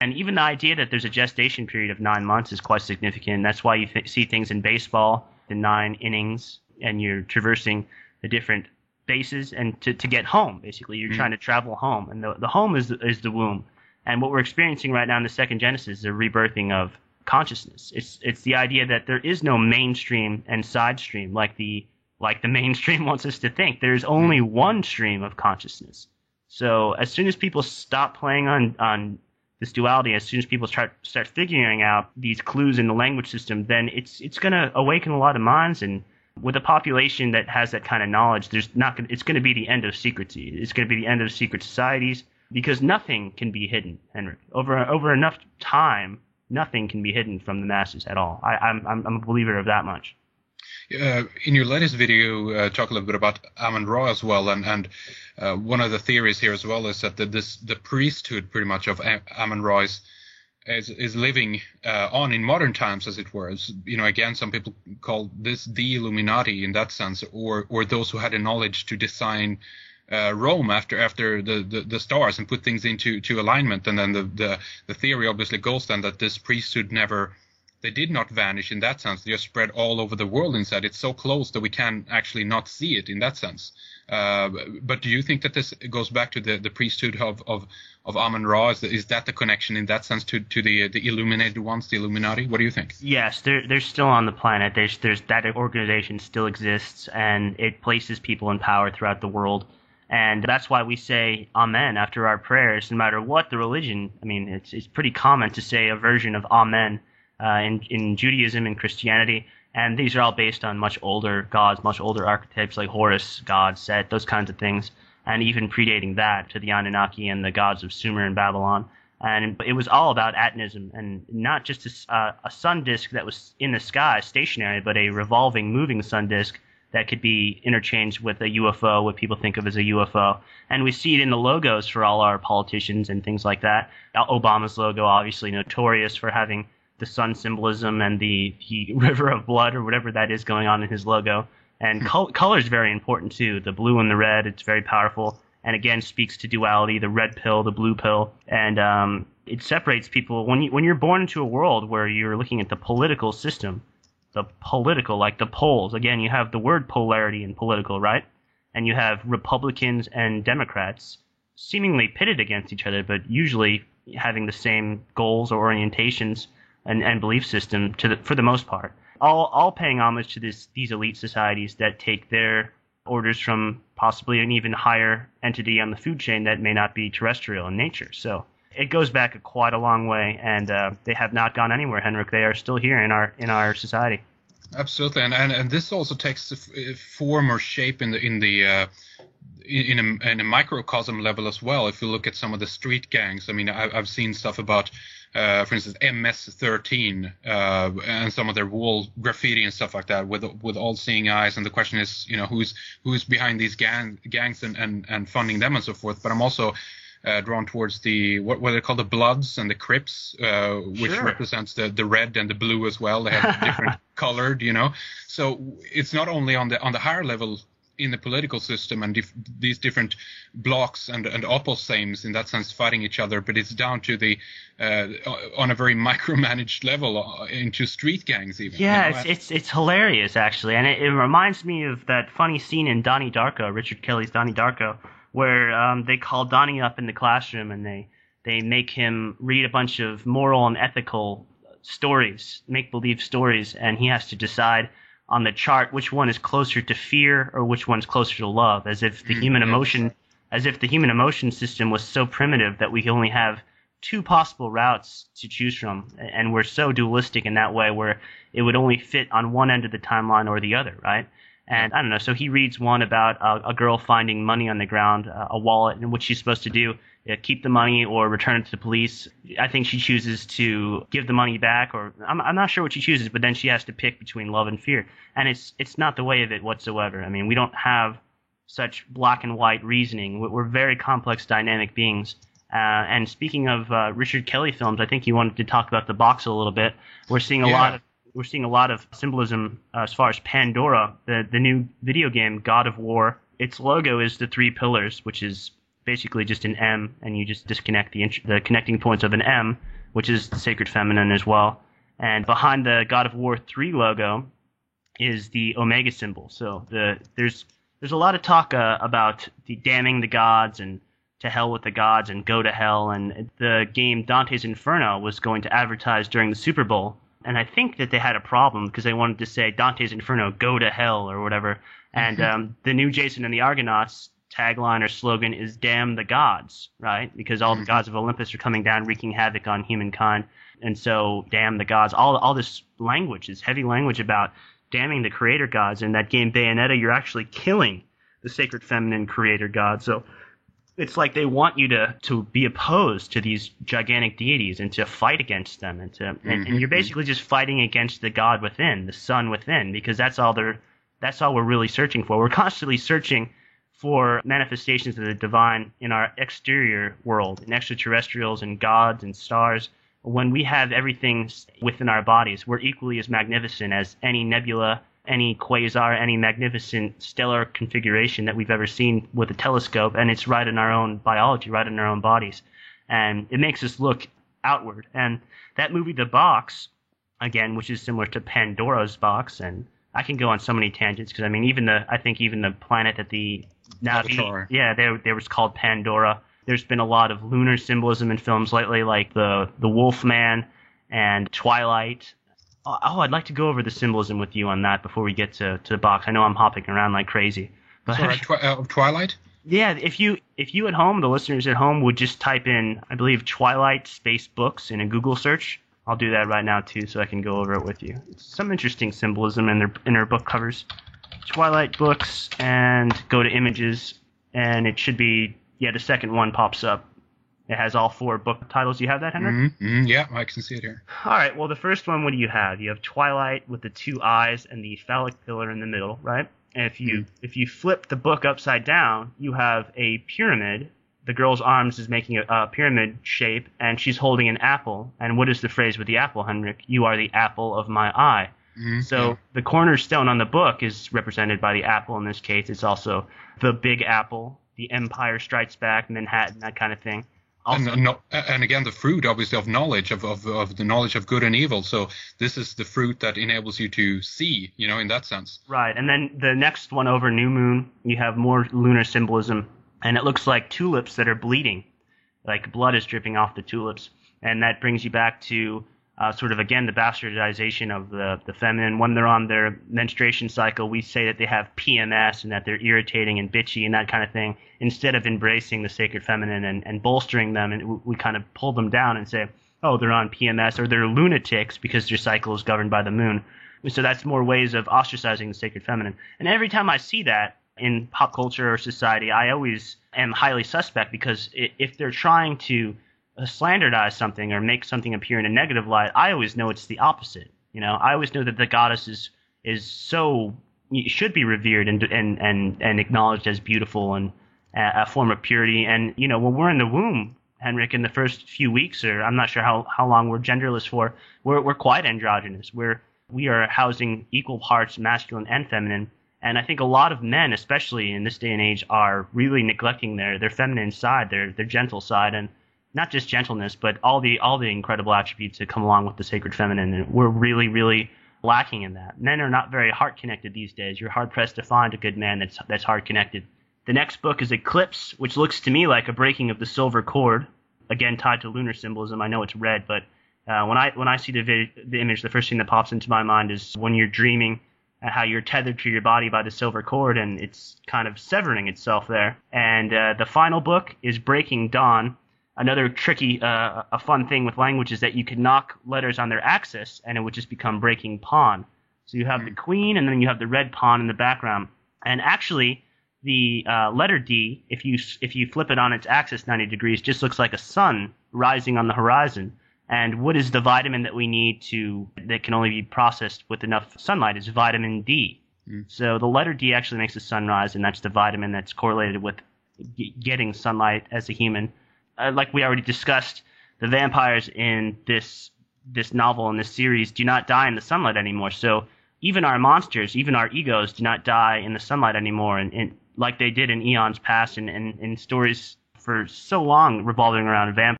And even the idea that there's a gestation period of 9 months is quite significant. That's why you see things in baseball, the 9 innings, and you're traversing the different bases and to get home, basically. You're trying to travel home. And the home is the womb. And what we're experiencing right now in the second Genesis is a rebirthing of consciousness. It's the idea that there is no mainstream and side stream like the mainstream wants us to think. There's only one stream of consciousness. So as soon as people stop playing on this duality, as soon as people start figuring out these clues in the language system, then it's going to awaken a lot of minds. And with a population that has that kind of knowledge, it's going to be the end of secrecy. It's going to be the end of secret societies, because nothing can be hidden, Henrik. Over enough time, nothing can be hidden from the masses at all. I'm a believer of that much. In your latest video, talk a little bit about Amun-Ra as well, and one of the theories here as well is that the priesthood, pretty much, of Amun-Ra is living on in modern times, as it were. Again, some people call this the Illuminati in that sense, or those who had the knowledge to design Rome after the stars and put things into alignment. And then the theory obviously goes then that this priesthood they did not vanish in that sense. They just spread all over the world inside. It's so close that we can actually not see it in that sense. But do you think that this goes back to the priesthood of Amun-Ra? Is that the connection in that sense to the illuminated ones, the Illuminati? What do you think? Yes, they're still on the planet. There's that organization still exists, and it places people in power throughout the world. And that's why we say Amen after our prayers, no matter what the religion. I mean, it's pretty common to say a version of Amen in Judaism and Christianity, and these are all based on much older gods, much older archetypes like Horus, God, Set, those kinds of things, and even predating that to the Anunnaki and the gods of Sumer and Babylon. And it was all about Atonism, and not just a sun disk that was in the sky, stationary, but a revolving, moving sun disk that could be interchanged with a UFO, what people think of as a UFO. And we see it in the logos for all our politicians and things like that. Obama's logo, obviously notorious for having the sun symbolism and the river of blood or whatever that is going on in his logo. And color is very important too. The blue and the red, it's very powerful. And again, speaks to duality, the red pill, the blue pill. And it separates people. When you're born into a world where you're looking at the political system, like the polls, again, you have the word polarity in political, right? And you have Republicans and Democrats seemingly pitted against each other, but usually having the same goals or orientations and belief system for the most part, all paying homage to these elite societies that take their orders from possibly an even higher entity on the food chain that may not be terrestrial in nature. So it goes back quite a long way, and they have not gone anywhere, Henrik. They are still here in our society. Absolutely, and this also takes form or shape in a microcosm level as well. If you look at some of the street gangs, I mean, I've seen stuff about, for instance, MS-13 and some of their wall graffiti and stuff like that with all-seeing eyes. And the question is, who's behind these gangs and funding them and so forth. But I'm also drawn towards what they call the Bloods and the Crips, which represents the red and the blue as well. They have different colored, So it's not only on the higher level in the political system and these different blocks and opposames in that sense fighting each other, but it's down to the on a very micromanaged level into street gangs even. Yeah, it's hilarious actually, and it reminds me of that funny scene in Donnie Darko, Richard Kelly's Donnie Darko, where they call Donnie up in the classroom and they make him read a bunch of moral and ethical stories, make-believe stories, and he has to decide on the chart which one is closer to fear or which one's closer to love, as if the human emotion system was so primitive that we only have two possible routes to choose from, and we're so dualistic in that way where it would only fit on one end of the timeline or the other, right? And I don't know, so he reads one about a girl finding money on the ground, a wallet, and what she's supposed to do, keep the money or return it to the police. I think she chooses to give the money back, or I'm not sure what she chooses, but then she has to pick between love and fear. And it's not the way of it whatsoever. I mean, we don't have such black and white reasoning. We're very complex, dynamic beings. And speaking of Richard Kelly films, I think you wanted to talk about The Box a little bit. We're seeing a lot of symbolism as far as Pandora, the new video game, God of War. Its logo is the three pillars, which is basically just an M, and you just disconnect the connecting points of an M, which is the sacred feminine as well. And behind the God of War 3 logo is the Omega symbol. So there's a lot of talk about the damning the gods and to hell with the gods and go to hell. And the game Dante's Inferno was going to advertise during the Super Bowl. And I think that they had a problem because they wanted to say Dante's Inferno, go to hell or whatever. And the new Jason and the Argonauts tagline or slogan is damn the gods, right? Because all the gods of Olympus are coming down wreaking havoc on humankind. And so damn the gods. All this language, this heavy language about damning the creator gods. In that game Bayonetta, you're actually killing the sacred feminine creator god. So it's like they want you to be opposed to these gigantic deities and to fight against them and you're basically just fighting against the god within, the sun within, because that's all we're really searching for. We're constantly searching for manifestations of the divine in our exterior world, in extraterrestrials and gods and stars. When we have everything within our bodies, we're equally as magnificent as any nebula, any quasar, any magnificent stellar configuration that we've ever seen with a telescope, and it's right in our own biology, right in our own bodies. And it makes us look outward. And that movie, The Box, again, which is similar to Pandora's Box, and I can go on so many tangents because, I mean, I think even the planet that the Na'vi, there was called Pandora. There's been a lot of lunar symbolism in films lately, like the Wolfman and Twilight. Oh, I'd like to go over the symbolism with you on that before we get to the box. I know I'm hopping around like crazy. But Twilight? Yeah, if you at home, the listeners at home, would just type in, I believe, Twilight space books in a Google search. I'll do that right now too, so I can go over it with you. It's some interesting symbolism in their book covers. Twilight books, and go to images, and it should be, the second one pops up. It has all 4 book titles. You have that, Henrik? Yeah, I can see it here. All right. Well, the first one, what do you have? You have Twilight with the 2 eyes and the phallic pillar in the middle, right? And if you flip the book upside down, you have a pyramid. The girl's arms is making a pyramid shape, and she's holding an apple. And what is the phrase with the apple, Henrik? You are the apple of my eye. So the cornerstone on the book is represented by the apple in this case. It's also the Big Apple, the Empire Strikes Back, Manhattan, that kind of thing. Also, and again, the fruit, obviously, of knowledge, of the knowledge of good and evil. So this is the fruit that enables you to see, in that sense. Right. And then the next one over, New Moon, you have more lunar symbolism. And it looks like tulips that are bleeding, like blood is dripping off the tulips. And that brings you back to sort of, again, the bastardization of the feminine. When they're on their menstruation cycle, we say that they have PMS and that they're irritating and bitchy and that kind of thing, instead of embracing the sacred feminine and bolstering them. And we kind of pull them down and say, oh, they're on PMS, or they're lunatics because their cycle is governed by the moon. So that's more ways of ostracizing the sacred feminine. And every time I see that in pop culture or society, I always am highly suspect, because if they're trying to slanderize something or make something appear in a negative light, I always know it's the opposite. I always know that the goddess is so should be revered and acknowledged as beautiful and a form of purity. And when we're in the womb, Henrik, in the first few weeks, or I'm not sure how long we're genderless for, we're quite androgynous. We are housing equal parts masculine and feminine. And I think a lot of men, especially in this day and age, are really neglecting their feminine side, their gentle side, and not just gentleness, but all the incredible attributes that come along with the sacred feminine. And we're really, really lacking in that. Men are not very heart connected these days. You're hard pressed to find a good man that's heart connected. The next book is Eclipse, which looks to me like a breaking of the silver cord, again tied to lunar symbolism. I know it's red, but when I see the image, the first thing that pops into my mind is when you're dreaming, how you're tethered to your body by the silver cord, and it's kind of severing itself there. And the final book is Breaking Dawn. Another tricky, a fun thing with language is that you could knock letters on their axis, and it would just become breaking pawn. So you have the queen, and then you have the red pawn in the background. And actually, the letter D, if you flip it on its axis 90 degrees, just looks like a sun rising on the horizon. And what is the vitamin that we need that can only be processed with enough sunlight? Is vitamin D. So the letter D actually makes the sun rise, and that's the vitamin that's correlated with getting sunlight as a human. Like we already discussed, the vampires in this novel, in this series, do not die in the sunlight anymore. So even our monsters, even our egos, do not die in the sunlight anymore, and like they did in eons past, and in stories for so long revolving around vampires.